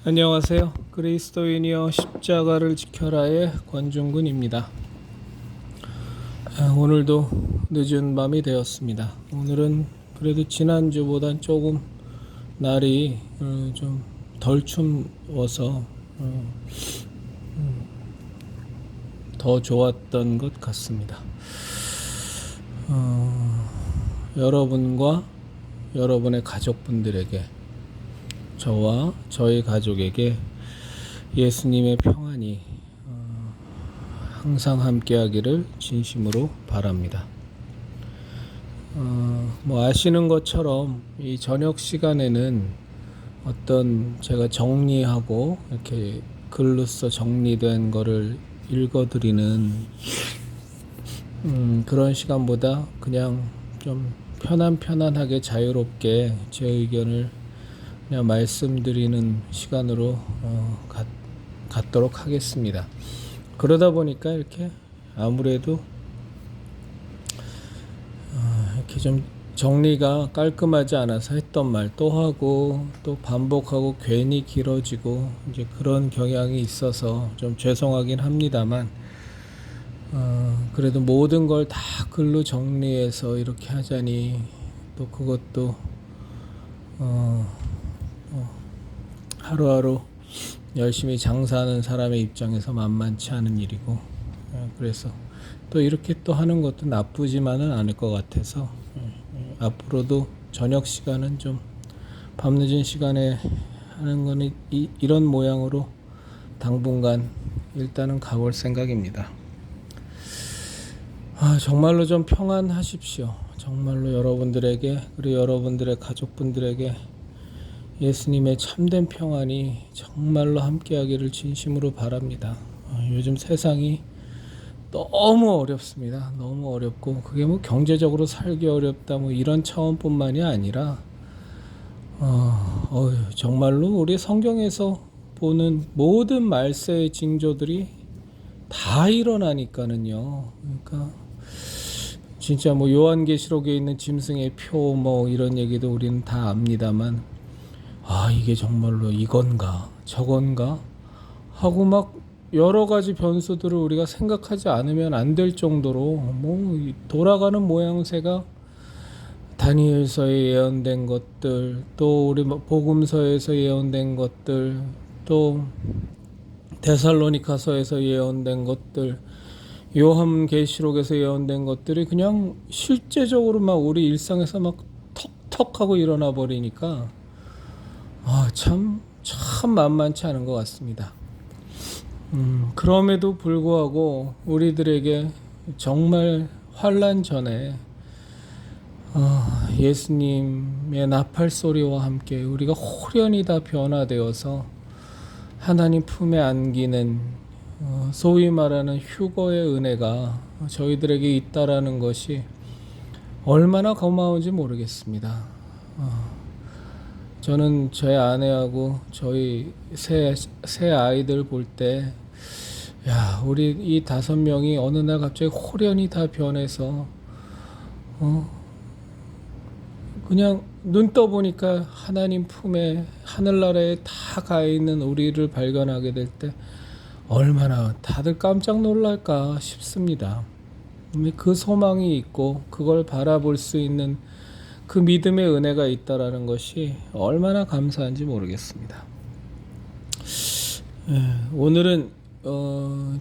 안녕하세요. 그리스도인이여 십자가를 지켜라의 권중근입니다. 오늘도 늦은 밤이 되었습니다. 오늘은 그래도 지난주보단 조금 날이 좀 덜 추워서 더 좋았던 것 같습니다. 여러분과 여러분의 가족분들에게, 저와 저희 가족에게 예수님의 평안이 항상 함께하기를 진심으로 바랍니다. 아시는 것처럼 이 저녁 시간에는 어떤 제가 정리하고 이렇게 글로써 정리된 거를 읽어드리는 그런 시간보다 그냥 좀 편안하게 자유롭게 제 의견을 그냥 말씀드리는 시간으로 갖도록 하겠습니다. 그러다 보니까 이렇게 아무래도 이렇게 좀 정리가 깔끔하지 않아서 했던 말 또 하고 또 반복하고 괜히 길어지고 이제 그런 경향이 있어서 좀 죄송하긴 합니다만, 그래도 모든 걸 다 글로 정리해서 이렇게 하자니 또 그것도 하루하루 열심히 장사하는 사람의 입장에서 만만치 않은 일이고, 그래서 또 이렇게 또 하는 것도 나쁘지만은 않을 것 같아서 앞으로도 저녁 시간은 좀 밤늦은 시간에 하는 거는 이런 모양으로 당분간 일단은 가볼 생각입니다. 정말로 좀 평안하십시오. 정말로 여러분들에게, 그리고 여러분들의 가족분들에게 예수님의 참된 평안이 정말로 함께하기를 진심으로 바랍니다. 요즘 세상이 너무 어렵습니다. 너무 어렵고, 그게 경제적으로 살기 어렵다 이런 차원뿐만이 아니라 정말로 우리 성경에서 보는 모든 말세의 징조들이 다 일어나니까는요. 그러니까 진짜 요한계시록에 있는 짐승의 표 이런 얘기도 우리는 다 압니다만, 이게 정말로 이건가 저건가 하고 여러 가지 변수들을 우리가 생각하지 않으면 안 될 정도로 돌아가는 모양새가, 다니엘서에 예언된 것들, 또 우리 복음서에서 예언된 것들, 또 데살로니가서에서 예언된 것들, 요한계시록에서 예언된 것들이 그냥 실제적으로 우리 일상에서 턱턱 하고 일어나 버리니까 참 만만치 않은 것 같습니다. 그럼에도 불구하고 우리들에게 정말 환난 전에 예수님의 나팔 소리와 함께 우리가 호련히 다 변화되어서 하나님 품에 안기는 소위 말하는 휴거의 은혜가 저희들에게 있다라는 것이 얼마나 고마운지 모르겠습니다. 저는 제 아내하고 저희 새 아이들 볼 때, 우리 이 5명이 어느 날 갑자기 호련히 다 변해서 그냥 눈 떠보니까 하나님 품에 하늘나라에 다 가 있는 우리를 발견하게 될 때 얼마나 다들 깜짝 놀랄까 싶습니다. 그 소망이 있고 그걸 바라볼 수 있는 그 믿음의 은혜가 있다라는 것이 얼마나 감사한지 모르겠습니다. 오늘은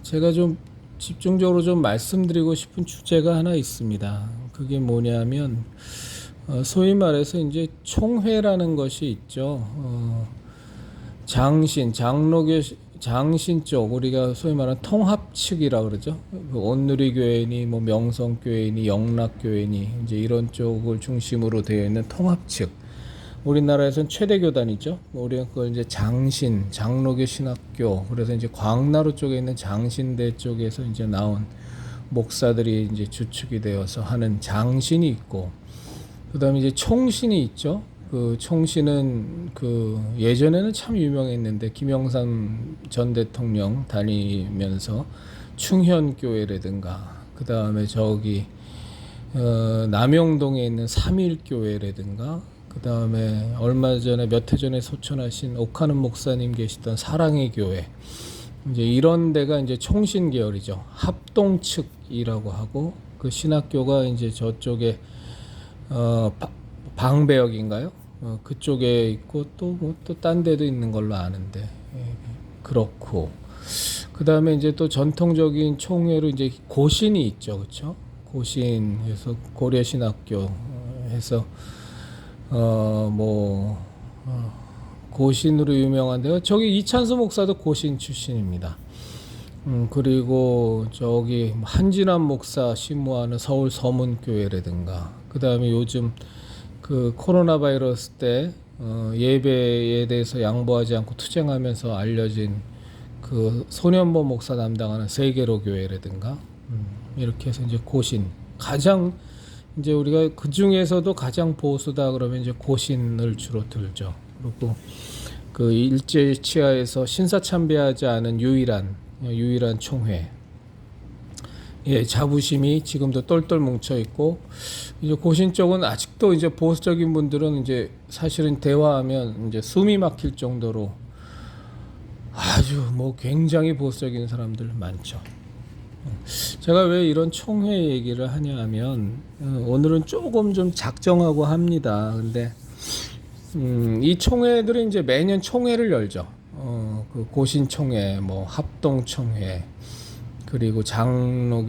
제가 좀 집중적으로 좀 말씀드리고 싶은 주제가 하나 있습니다. 그게 뭐냐면 소위 말해서 이제 총회라는 것이 있죠. 장신 쪽, 우리가 소위 말하는 통합 측이라 그러죠. 온누리교회니 명성교회니 영락교회니 이제 이런 쪽을 중심으로 되어 있는 통합 측. 우리나라에서는 최대 교단이죠. 우리가 그걸 이제 장로교 신학교, 그래서 이제 광나루 쪽에 있는 장신대 쪽에서 이제 나온 목사들이 이제 주축이 되어서 하는 장신이 있고, 그다음에 이제 총신이 있죠. 그 총신은 예전에는 참 유명했는데 김영삼 전 대통령 다니면서 충현교회라든가, 그다음에 남영동에 있는 삼일교회라든가, 그다음에 얼마 전에 몇 해 전에 소천하신 옥하는 목사님 계시던 사랑의 교회, 이제 이런 데가 이제 총신 계열이죠. 합동 측이라고 하고, 그 신학교가 이제 저쪽에 방배역인가요? 그쪽에 있고 또 뭐 또 딴 데도 있는 걸로 아는데, 그렇고, 그 다음에 이제 또 전통적인 총회로 이제 고신이 있죠, 그렇죠? 고신에서 고려신학교 해서 고신으로 유명한데요. 저기 이찬수 목사도 고신 출신입니다. 그리고 저기 한진환 목사 심무하는 서울 서문교회라든가, 그 다음에 요즘 그 코로나 바이러스 때 예배에 대해서 양보하지 않고 투쟁하면서 알려진 그 소년보 목사 담당하는 세계로 교회라든가, 이렇게 해서 이제 고신, 가장 이제 우리가 그 중에서도 가장 보수다 그러면 이제 고신을 주로 들죠. 그리고 그 일제 치하에서 신사참배하지 않은 유일한 총회, 자부심이 지금도 똘똘 뭉쳐 있고, 이제 고신 쪽은 아직도 이제 보수적인 분들은 이제 사실은 대화하면 이제 숨이 막힐 정도로 아주 뭐 굉장히 보수적인 사람들 많죠. 제가 왜 이런 총회 얘기를 하냐 하면, 오늘은 조금 좀 작정하고 합니다. 근데 이 총회들은 이제 매년 총회를 열죠. 그 고신 총회, 뭐 합동 총회, 그리고 장로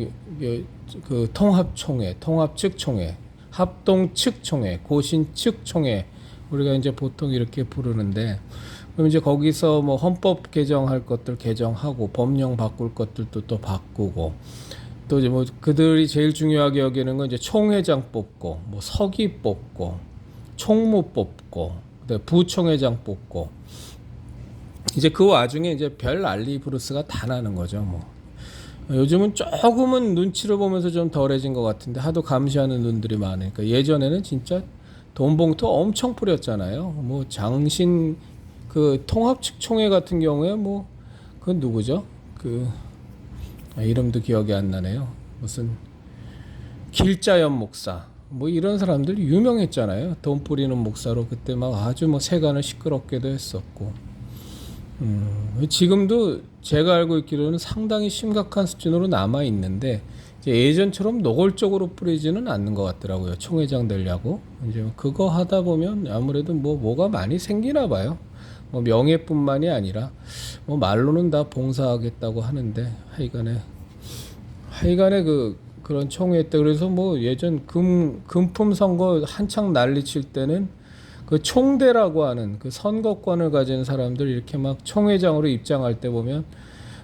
그 통합 총회, 통합 측 총회, 합동 측 총회, 고신 측 총회, 우리가 이제 보통 이렇게 부르는데, 그럼 이제 거기서 뭐 헌법 개정할 것들 개정하고, 법령 바꿀 것들도 또 바꾸고, 또 이제 뭐 그들이 제일 중요하게 여기는 건 이제 총회장 뽑고, 뭐 서기 뽑고, 총무 뽑고, 부총회장 뽑고, 이제 그 와중에 이제 별 난리 브루스가 다 나는 거죠. 뭐 요즘은 조금은 눈치를 보면서 좀 덜해진 것 같은데, 하도 감시하는 눈들이 많으니까. 예전에는 진짜 돈 봉투 엄청 뿌렸잖아요. 뭐 장신 그 통합측 총회 같은 경우에 뭐 그 누구죠? 그 이름도 기억이 안 나네요. 무슨 길자연 목사, 뭐 이런 사람들 유명했잖아요. 돈 뿌리는 목사로 그때 막 아주 뭐 세간을 시끄럽게도 했었고, 지금도 제가 알고 있기로는 상당히 심각한 수준으로 남아 있는데, 이제 예전처럼 노골적으로 뿌리지는 않는 것 같더라고요. 총회장 되려고. 이제 그거 하다 보면 아무래도 뭐가 많이 생기나 봐요. 뭐 명예뿐만이 아니라 뭐 말로는 다 봉사하겠다고 하는데, 하여간에 그런 총회 때, 그래서 뭐 예전 금품 선거 한창 난리칠 때는 그 총대라고 하는 그 선거권을 가진 사람들 이렇게 막 총회장으로 입장할 때 보면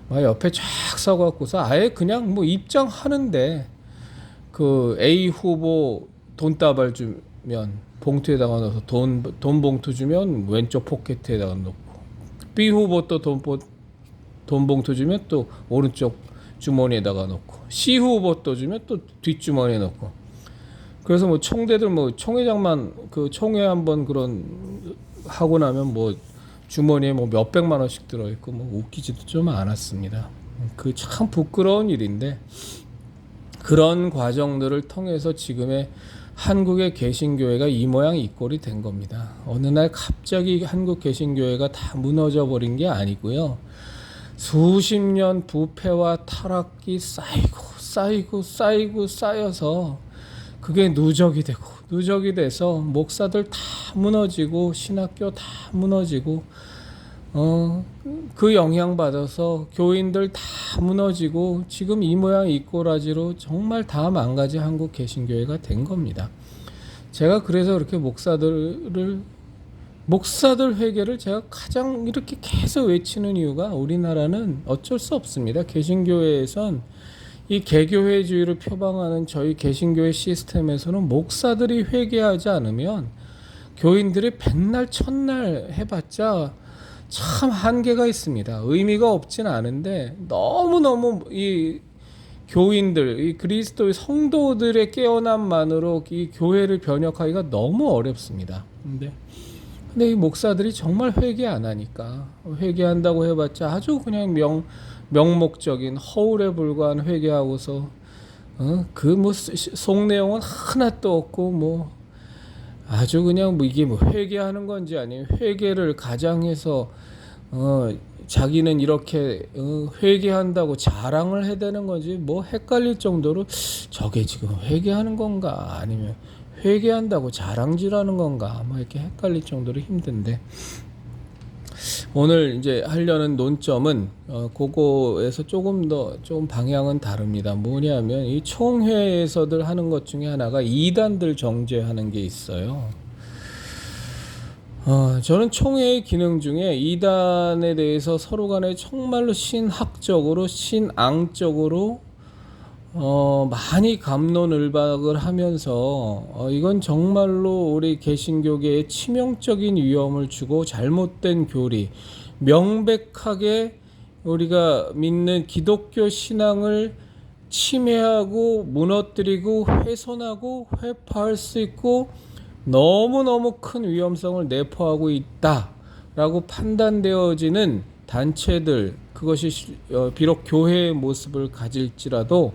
막 옆에 쫙 서갖고서 아예 그냥 뭐 입장하는데, 그 A 후보 돈다발 주면 봉투에다가 넣어서 돈 봉투 주면 왼쪽 포켓에다가 넣고, B 후보 또 돈 봉투 주면 또 오른쪽 주머니에다가 넣고, C 후보 또 주면 또 뒷주머니에 넣고. 그래서 뭐 총대들 뭐 총회장만 그 총회 한번 그런 하고 나면 뭐 주머니에 뭐 몇백만 원씩 들어있고, 뭐 웃기지도 좀 않았습니다. 그 참 부끄러운 일인데, 그런 과정들을 통해서 지금의 한국의 개신교회가 이 모양 이 꼴이 된 겁니다. 어느 날 갑자기 한국 개신교회가 다 무너져 버린 게 아니고요. 수십 년 부패와 타락이 쌓여서 그게 누적이 돼서 목사들 다 무너지고, 신학교 다 무너지고, 그 영향 받아서 교인들 다 무너지고, 지금 이 모양 이 꼬라지로 정말 다 망가진 한국 개신교회가 된 겁니다. 제가 그래서 그렇게 목사들 회개를 제가 가장 이렇게 계속 외치는 이유가, 우리나라는 어쩔 수 없습니다. 개신교회에선 이 개교회주의를 표방하는 저희 개신교회 시스템에서는 목사들이 회개하지 않으면 교인들이 백날 천날 해봤자 참 한계가 있습니다. 의미가 없진 않은데, 너무너무 이 교인들, 이 그리스도의 성도들의 깨어남만으로 이 교회를 변혁하기가 너무 어렵습니다. 근데 이 목사들이 정말 회개 안 하니까, 회개한다고 해봤자 아주 그냥 명목적인 허울에 불과한 회개하고서 그 뭐 속 내용은 하나도 없고, 뭐 아주 그냥 뭐 이게 뭐 회개하는 건지 아니면 회개를 가장해서 자기는 이렇게 회개한다고 자랑을 해대는 건지 뭐 헷갈릴 정도로 저게 지금 회개하는 건가 아니면 회개한다고 자랑질하는 건가 뭐 이렇게 헷갈릴 정도로 힘든데, 오늘 이제 하려는 논점은 그거에서 조금 방향은 다릅니다. 뭐냐면 이 총회에서들 하는 것 중에 하나가 이단들 정죄하는 게 있어요. 저는 총회의 기능 중에 이단에 대해서 서로 간에 정말로 신학적으로 신앙적으로 많이 갑론을박을 하면서 이건 정말로 우리 개신교계에 치명적인 위험을 주고 잘못된 교리, 명백하게 우리가 믿는 기독교 신앙을 침해하고 무너뜨리고 훼손하고 회파할 수 있고 너무너무 큰 위험성을 내포하고 있다라고 판단되어지는 단체들, 그것이 비록 교회의 모습을 가질지라도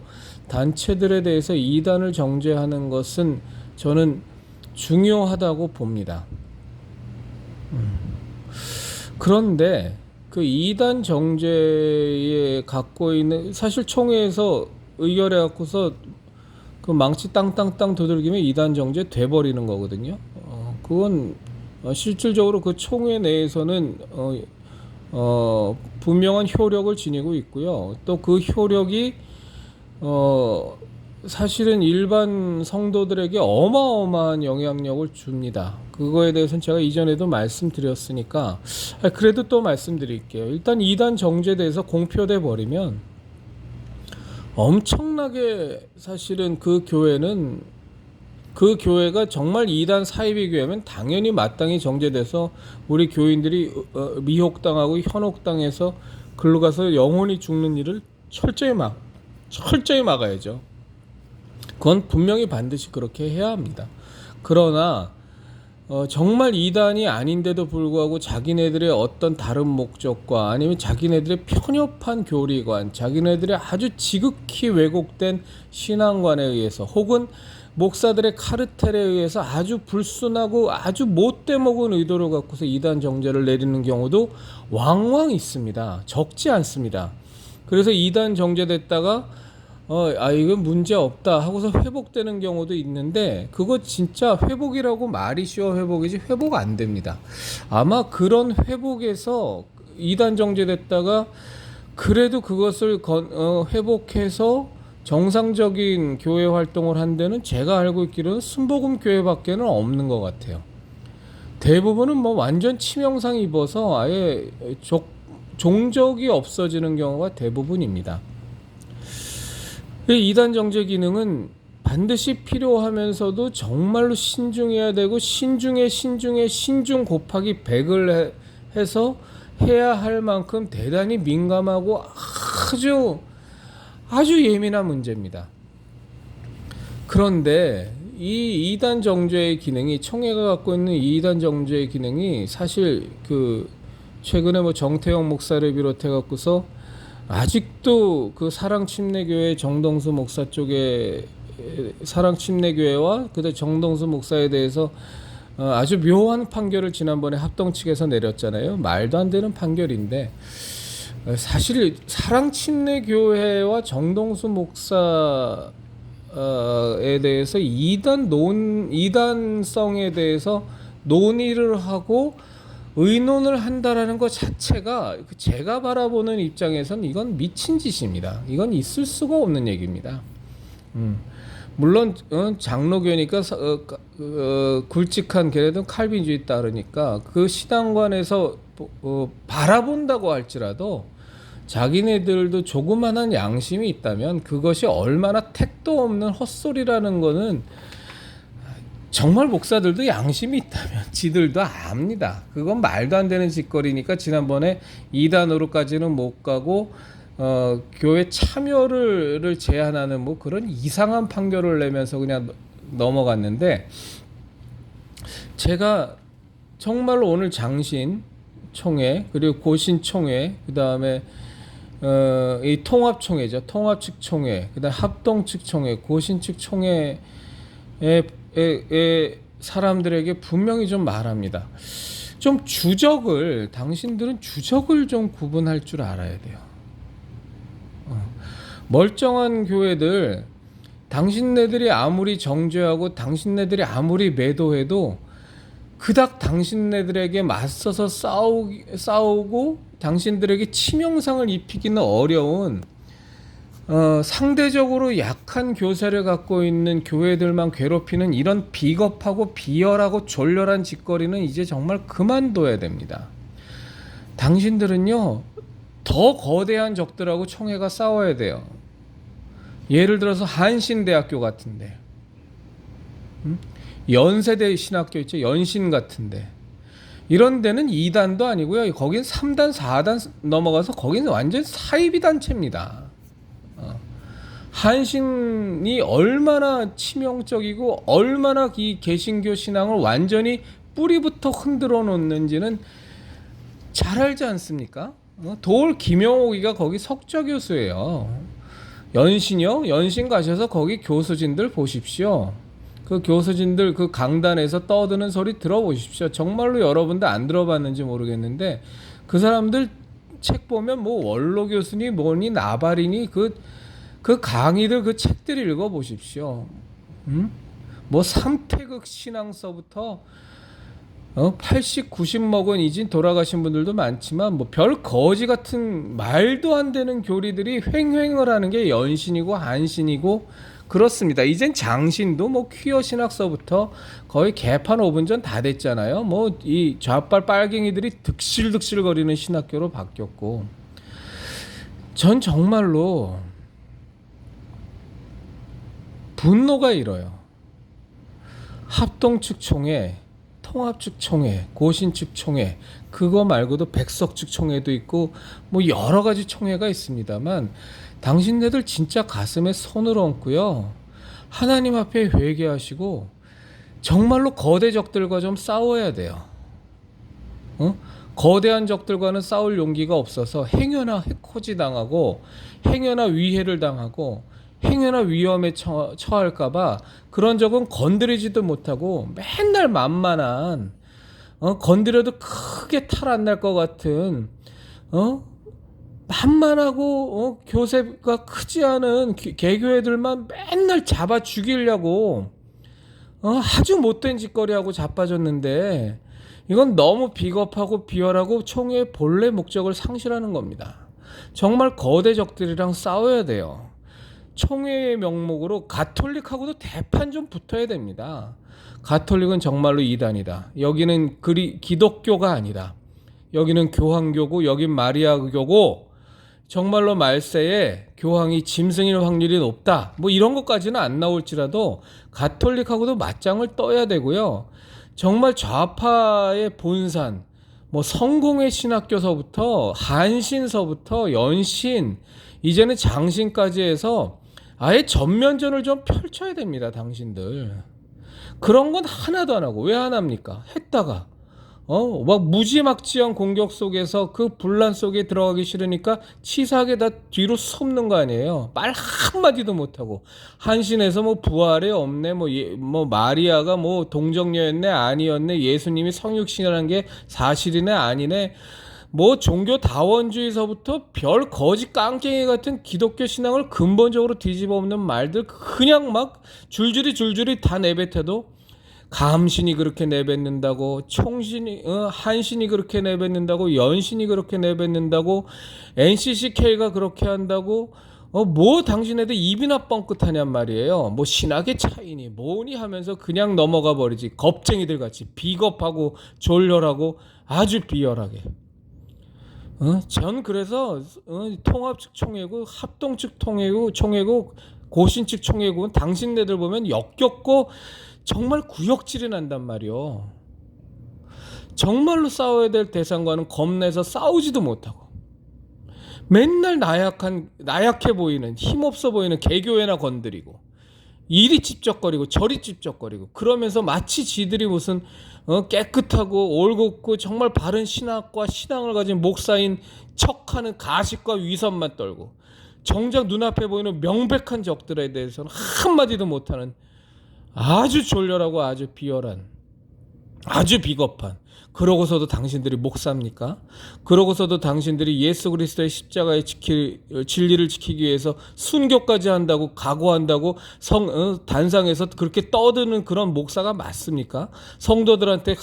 단체들에 대해서 이단을 정죄하는 것은 저는 중요하다고 봅니다. 그런데 그 이단 정죄에 갖고 있는, 사실 총회에서 의결해 갖고서 그 망치 땅땅땅 두들기면 이단 정죄 돼버리는 거거든요. 그건 실질적으로 그 총회 내에서는 분명한 효력을 지니고 있고요. 또 그 효력이 사실은 일반 성도들에게 어마어마한 영향력을 줍니다. 그거에 대해서는 제가 이전에도 말씀드렸으니까 그래도 또 말씀드릴게요. 일단 이단 정죄에 대해서 공표돼 버리면 엄청나게 사실은 그 교회가 정말 이단 사이비 교회면 당연히 마땅히 정죄돼서 우리 교인들이 미혹당하고 현혹당해서 글로 가서 영혼이 죽는 일을 철저히 막아야죠. 그건 분명히 반드시 그렇게 해야 합니다. 그러나 정말 이단이 아닌데도 불구하고 자기네들의 어떤 다른 목적과 아니면 자기네들의 편협한 교리관, 자기네들의 아주 지극히 왜곡된 신앙관에 의해서 혹은 목사들의 카르텔에 의해서 아주 불순하고 아주 못돼 먹은 의도를 갖고서 이단 정죄를 내리는 경우도 왕왕 있습니다. 적지 않습니다. 그래서 이단 정죄됐다가 이건 문제 없다 하고서 회복되는 경우도 있는데, 그거 진짜 회복이라고 말이 쉬워 회복이지 회복 안 됩니다. 아마 그런 회복에서 이단 정죄됐다가 그래도 그것을 회복해서 정상적인 교회 활동을 한 데는 제가 알고 있기로는 순복음 교회밖에는 없는 것 같아요. 대부분은 뭐 완전 치명상 입어서 아예 종적이 없어지는 경우가 대부분입니다. 이단 정죄 기능은 반드시 필요하면서도 정말로 신중해야 되고 신중 곱하기 100을 해서 해야 할 만큼 대단히 민감하고 아주 예민한 문제입니다. 그런데 이 이단 정죄의 기능이, 총회가 갖고 있는 이단 정죄의 기능이 사실 최근에 뭐 정태영 목사를 비롯해 갖고서 아직도 그 사랑침례교회 정동수 목사 쪽에 사랑침례교회와 그다음 정동수 목사에 대해서 아주 묘한 판결을 지난번에 합동 측에서 내렸잖아요. 말도 안 되는 판결인데, 사실 사랑침례교회와 정동수 목사에 대해서 이단성에 대해서 논의를 하고 의논을 한다라는 것 자체가 제가 바라보는 입장에선 이건 미친 짓입니다. 이건 있을 수가 없는 얘기입니다. 물론 장로교니까 굵직한 걔네들은 칼빈주의 따르니까 그 신앙관에서 바라본다고 할지라도 자기네들도 조그만한 양심이 있다면 그것이 얼마나 택도 없는 헛소리라는 거는 정말 목사들도 양심이 있다면 지들도 압니다. 그건 말도 안 되는 짓거리니까 지난번에 이단으로까지는 못 가고 교회 참여를 제한하는 뭐 그런 이상한 판결을 내면서 그냥 넘어갔는데, 제가 정말로 오늘 장신 총회 그리고 고신 총회 그다음에 이 통합 총회죠. 통합 측 총회, 그다음 합동 측 총회, 고신 측 총회에 사람들에게 분명히 좀 말합니다. 좀 당신들은 주적을 좀 구분할 줄 알아야 돼요. 멀쩡한 교회들, 당신네들이 아무리 정죄하고 당신네들이 아무리 매도해도 그닥 당신네들에게 맞서서 싸우고 당신들에게 치명상을 입히기는 어려운 상대적으로 약한 교사를 갖고 있는 교회들만 괴롭히는 이런 비겁하고 비열하고 졸렬한 짓거리는 이제 정말 그만둬야 됩니다. 당신들은요, 더 거대한 적들하고 총회가 싸워야 돼요. 예를 들어서 한신대학교 같은데, 연세대 신학교 있죠, 연신 같은데, 이런 데는 2단도 아니고요, 거긴 3단 4단 넘어가서 거기는 완전 사이비 단체입니다. 한신이 얼마나 치명적이고 얼마나 이 개신교 신앙을 완전히 뿌리부터 흔들어 놓는지는 잘 알지 않습니까? 도올 김영옥이가 거기 석좌 교수예요. 연신이요? 연신 가셔서 거기 교수진들 보십시오. 그 교수진들 그 강단에서 떠드는 소리 들어보십시오. 정말로 여러분들 안 들어봤는지 모르겠는데 그 사람들 책 보면 뭐 원로 교수니 뭐니 나발이니 그 강의들 그 책들 읽어보십시오. 뭐 삼태극 신앙서부터 80, 90 먹은 이진 돌아가신 분들도 많지만 뭐 별 거지 같은 말도 안 되는 교리들이 횡행을 하는 게 연신이고 한신이고 그렇습니다. 이젠 장신도 뭐 퀴어 신학서부터 거의 개판 5분 전 다 됐잖아요. 뭐 이 좌빨 빨갱이들이 득실득실 거리는 신학교로 바뀌었고, 전 정말로 분노가 일어요. 합동 측 총회, 통합 측 총회, 고신 측 총회, 그거 말고도 백석 측 총회도 있고 뭐 여러 가지 총회가 있습니다만 당신네들 진짜 가슴에 손을 얹고요, 하나님 앞에 회개하시고 정말로 거대 적들과 좀 싸워야 돼요. 거대한 적들과는 싸울 용기가 없어서 행여나 해코지 당하고 행여나 위해를 당하고 행여나 위험에 처할까봐 그런 적은 건드리지도 못하고 맨날 만만한, 건드려도 크게 탈 안 날 것 같은, 만만하고 교세가 크지 않은 개교애들만 맨날 잡아 죽이려고 아주 못된 짓거리하고 자빠졌는데, 이건 너무 비겁하고 비열하고 총회의 본래 목적을 상실하는 겁니다. 정말 거대 적들이랑 싸워야 돼요. 총회의 명목으로 가톨릭하고도 대판 좀 붙어야 됩니다. 가톨릭은 정말로 이단이다. 여기는 기독교가 아니다. 여기는 교황교고 여긴 마리아교고 정말로 말세에 교황이 짐승일 확률이 높다. 뭐 이런 것까지는 안 나올지라도 가톨릭하고도 맞짱을 떠야 되고요. 정말 좌파의 본산, 뭐 성공회 신학교서부터 한신서부터 연신, 이제는 장신까지 해서 아예 전면전을 좀 펼쳐야 됩니다. 당신들 그런 건 하나도 안 하고 왜 안 합니까? 했다가 막 무지막지한 공격 속에서 그 분란 속에 들어가기 싫으니까 치사하게 다 뒤로 섭는 거 아니에요. 말 한마디도 못하고 한신에서 뭐 부활이 없네, 뭐 마리아가 뭐 동정녀였네 아니었네, 예수님이 성육신이라는 게 사실이네 아니네, 뭐 종교 다원주의서부터 별 거짓 깡깽이 같은 기독교 신앙을 근본적으로 뒤집어 엎는 말들 그냥 막 줄줄이 다 내뱉어도, 감신이 그렇게 내뱉는다고, 한신이 그렇게 내뱉는다고, 연신이 그렇게 내뱉는다고, NCCK가 그렇게 한다고, 뭐 당신애들 입이나 뻥끗하냔 말이에요. 뭐 신학의 차이니 뭐니 하면서 그냥 넘어가 버리지. 겁쟁이들 같이 비겁하고 졸렬하고 아주 비열하게. 전 그래서 통합 측 총회고 합동 측 총회고 고신 측 총회고 당신네들 보면 역겹고 정말 구역질이 난단 말이요. 정말로 싸워야 될 대상과는 겁내서 싸우지도 못하고 맨날 나약해 보이는, 힘없어 보이는 개교회나 건드리고 이리 찝쩍거리고 저리 찝쩍거리고 그러면서 마치 지들이 무슨 깨끗하고 올곧고 정말 바른 신학과 신앙을 가진 목사인 척하는 가식과 위선만 떨고 정작 눈앞에 보이는 명백한 적들에 대해서는 한마디도 못하는 아주 졸렬하고 아주 비열한, 아주 비겁한, 그러고서도 당신들이 목사입니까? 그러고서도 당신들이 예수 그리스도의 십자가의 진리를 지키기 위해서 순교까지 한다고 각오한다고 단상에서 그렇게 떠드는 그런 목사가 맞습니까? 성도들한테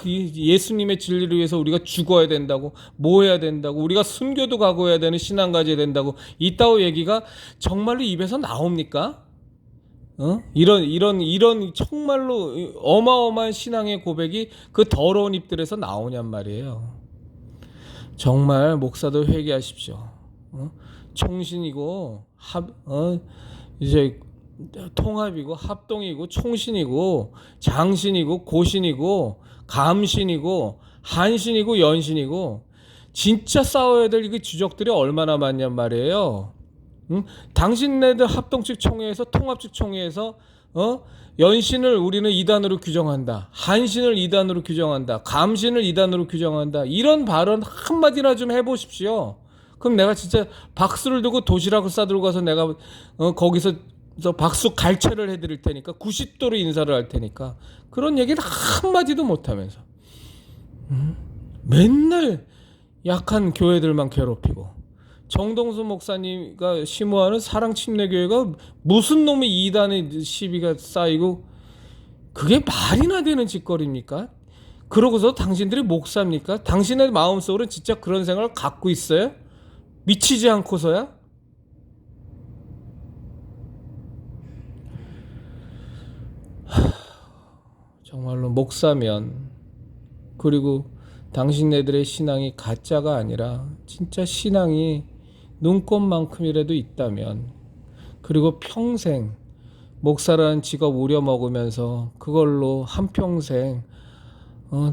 예수님의 진리를 위해서 우리가 죽어야 된다고, 뭐 해야 된다고, 우리가 순교도 각오해야 되는 신앙 가져야 된다고 이따오 얘기가 정말로 입에서 나옵니까? 이런 정말로 어마어마한 신앙의 고백이 그 더러운 입들에서 나오냔 말이에요. 정말 목사들 회개하십시오. 총신이고 이제 통합이고 합동이고 총신이고 장신이고 고신이고 감신이고 한신이고 연신이고 진짜 싸워야 될 그 주적들이 얼마나 많냔 말이에요. 당신네들 합동측 총회에서 통합측 총회에서 연신을 우리는 이단으로 규정한다. 한신을 이단으로 규정한다. 감신을 이단으로 규정한다. 이런 발언 한마디나 좀 해보십시오. 그럼 내가 진짜 박수를 두고 도시락을 싸들고 가서 내가 거기서 박수 갈채를 해드릴 테니까 90도로 인사를 할 테니까 그런 얘기는 한마디도 못하면서 맨날 약한 교회들만 괴롭히고 정동수 목사님과 심호하는 사랑침례교회가 무슨 놈의 이단의 시비가 쌓이고 그게 말이나 되는 짓거리입니까? 그러고서 당신들이 목사입니까? 당신의 마음속으로 진짜 그런 생각을 갖고 있어요? 미치지 않고서야? 정말로 목사면 그리고 당신네들의 신앙이 가짜가 아니라 진짜 신앙이 눈꽃만큼이라도 있다면 그리고 평생 목사라는 직업 우려먹으면서 그걸로 한평생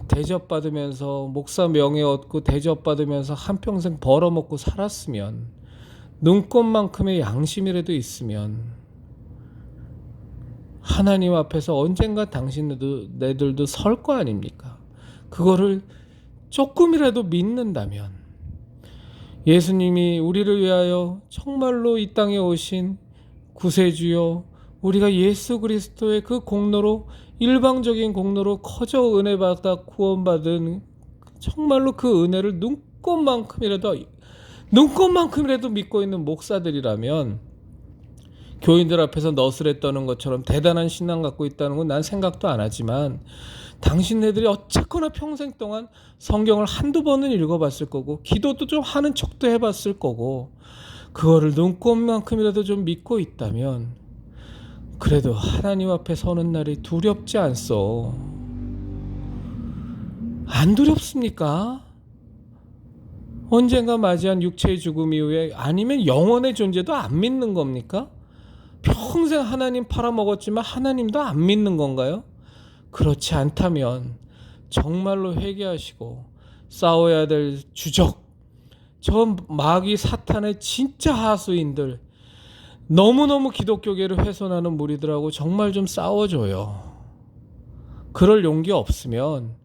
대접받으면서 목사 명예 얻고 대접받으면서 한평생 벌어먹고 살았으면 눈꽃만큼의 양심이라도 있으면 하나님 앞에서 언젠가 당신네들도 설 거 아닙니까? 그거를 조금이라도 믿는다면 예수님이 우리를 위하여 정말로 이 땅에 오신 구세주요 우리가 예수 그리스도의 그 공로로 일방적인 공로로 커져 은혜 받아 구원받은 정말로 그 은혜를 눈꽃만큼이라도 믿고 있는 목사들이라면 교인들 앞에서 너스레 떠는 것처럼 대단한 신앙 갖고 있다는 건 난 생각도 안 하지만 당신네들이 어쨌거나 평생 동안 성경을 한두 번은 읽어봤을 거고 기도도 좀 하는 척도 해봤을 거고 그거를 눈꽃만큼이라도 좀 믿고 있다면 그래도 하나님 앞에 서는 날이 두렵지 않소? 안 두렵습니까? 언젠가 맞이한 육체의 죽음 이후에 아니면 영원의 존재도 안 믿는 겁니까? 평생 하나님 팔아먹었지만 하나님도 안 믿는 건가요? 그렇지 않다면 정말로 회개하시고 싸워야 될 주적, 저 마귀 사탄의 진짜 하수인들, 너무너무 기독교계를 훼손하는 무리들하고 정말 좀 싸워줘요. 그럴 용기 없으면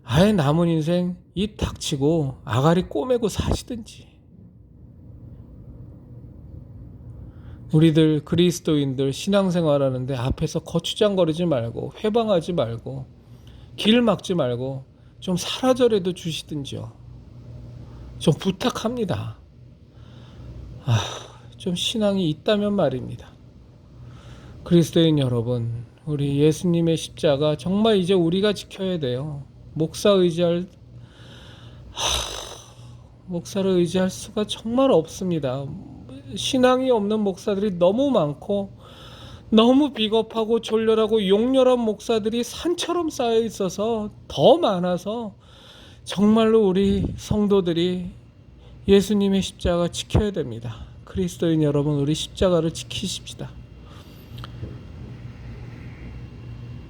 아예 남은 인생 입 닥치고 아가리 꼬매고 사시든지. 우리들 그리스도인들 신앙생활하는데 앞에서 거추장거리지 말고 회방하지 말고 길 막지 말고 좀 사라져라도 주시든지요. 좀 부탁합니다. 좀 신앙이 있다면 말입니다. 그리스도인 여러분, 우리 예수님의 십자가 정말 이제 우리가 지켜야 돼요. 목사를 의지할 수가 정말 없습니다. 신앙이 없는 목사들이 너무 많고 너무 비겁하고 졸렬하고 용렬한 목사들이 산처럼 쌓여 있어서 더 많아서 정말로 우리 성도들이 예수님의 십자가 지켜야 됩니다. 그리스도인 여러분, 우리 십자가를 지키십시다.